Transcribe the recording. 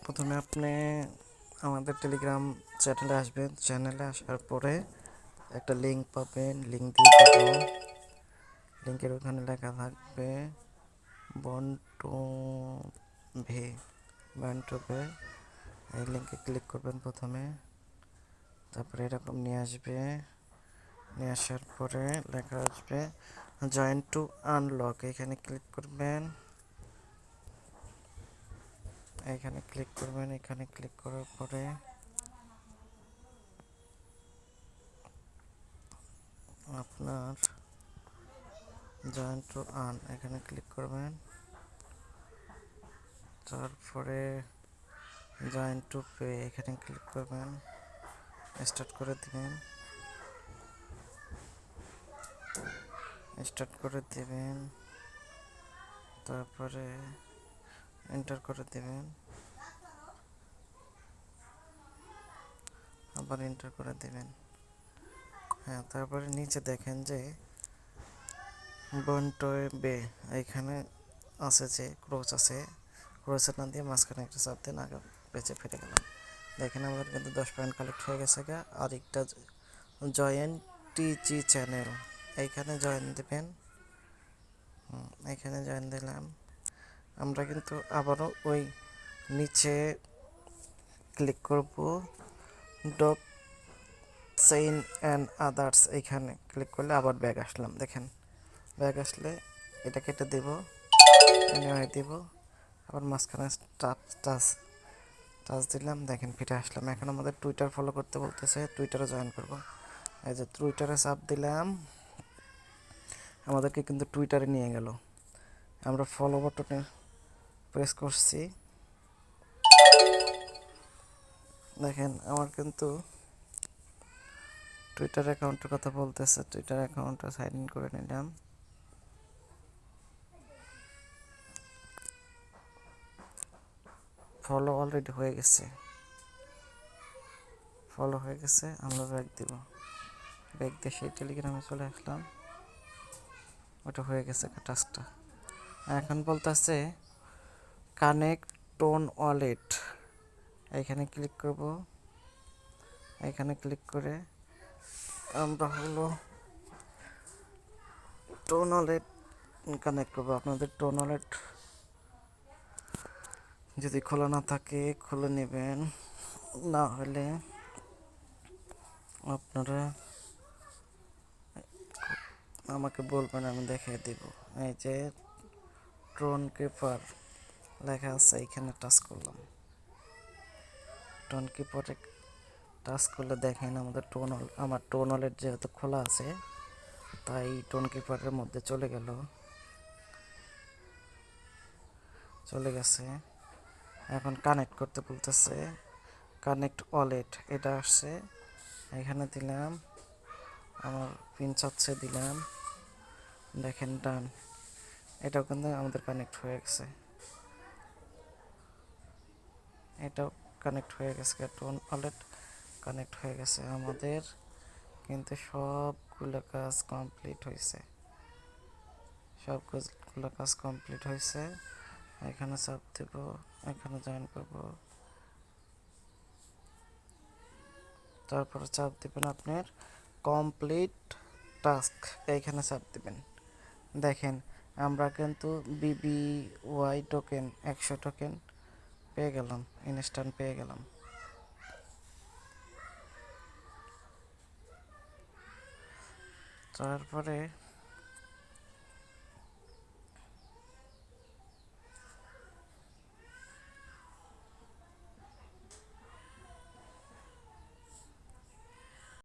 প্রথমে আপনি আমাদের টেলিগ্রাম চ্যানেলে আসবেন। চ্যানেলে আসার পরে একটা লিঙ্ক পাবেন, লিঙ্ক দিয়ে দেবো। লিঙ্কের ওখানে লেখা থাকবে বন্টু ভে বন্টু ভে। এই লিঙ্কে ক্লিক করবেন প্রথমে, তারপরে এরকম নিয়ে আসবে। নিয়ে আসার পরে লেখা আসবে জয়েন টু আনলক, এখানে ক্লিক করবেন। এখানে ক্লিক করার পরে আপনার জয়েন টু আর্ন এখানে ক্লিক করবেন। তারপরে জয়েন টু পে এখানে ক্লিক করবেন, স্টার্ট করে দিবেন। তারপরে এন্টার করে দিবেন, আবার এন্টার করে দিবেন। হ্যাঁ, তারপরে নিচে দেখেন যে বন্টয় বে এইখানে আছে, যে ক্রোচ আছে, ক্রোচের না দিয়ে মাঝখানে একটা চাপ দেন, আগে পেঁচে ফিরে গেলাম। দেখেন আমাদের কিন্তু 10 পয়েন্ট কালেক্ট হয়ে গেছে। আর একটা জয়েন টিজি চ্যানেল, এইখানে জয়েন দেবেন। এখানে জয়েন দিলাম। আমরা কিন্তু আবারও ওই নিচে ক্লিক করব, ডক চেইন অ্যান্ড আদার্স, এইখানে ক্লিক করলে আবার ব্যাগ আসলাম। দেখেন ব্যাগ আসলে এটা কেটে দেব, এনে দেব, আবার মাঝখানে টাচ টাচ দিলাম। দেখেন ফিরে আসলাম। এখন আমাদের টুইটার ফলো করতে বলতেছে, টুইটারে জয়েন করব। এই যে টুইটারে চাপ দিলাম, আমাদেরকে কিন্তু টুইটারে নিয়ে গেল। আমরা ফলো বাটনে প্রেস করছি, দেখেন আমার কিন্তু টুইটার অ্যাকাউন্টের কথা বলতেছে। টুইটার অ্যাকাউন্টটা সাইন ইন করে নিলাম। ফলো অলরেডি হয়ে গেছে, আমরা ব্যাক দিব। ব্যাক দিয়ে সেই টেলিগ্রামে চলে আসলাম, ওটা হয়ে গেছে টাস্কটা। এখন বলতেছে কানেক্ট টোন ওয়ালেট, এইখানে ক্লিক করব। এখানে ক্লিক করে আমরা হলো টোন ওয়ালেট কানেক্ট করবো। আপনাদের টোন ওয়ালেট যদি খোলা না থাকে খুলে নেবেন, না হলে আপনারা আমাকে বলবেন, আমি দেখিয়ে দিব। এই যে ট্রন কিপার লেখা আছে, এইখানে টাচ করলাম। ট্রন কিপারে টাচ করলে দেখেন আমাদের আমার টোন ওয়ালেট যেহেতু খোলা আছে, তাই টোন কিপারের মধ্যে চলে গেছে। এখন কানেক্ট করতে বলতেছে, কানেক্ট ওয়ালেট এটা আসছে, এখানে দিলাম, আমার পিন চাচ্ছে দিলাম। দেখেন ডান, এটাও কিন্তু আমাদের কানেক্ট হয়ে গেছে। এটাও কানেক্ট হয়ে গেছে, টোন ওয়ালেট কানেক্ট হয়ে গেছে। আমাদের কিন্তু সবগুলো কাজ কমপ্লিট হয়েছে, এখানে চাপ দেব, এখানে জয়েন করব, তারপরে চাপ দেবেন আপনার কমপ্লিট টাস্ক, এইখানে চাপ দেবেন। দেখেন আমরা কিন্তু BBY টোকেন 100 টোকেন পেয়ে গেলাম, ইনস্ট্যান্ট পেয়ে গেলাম। তারপরে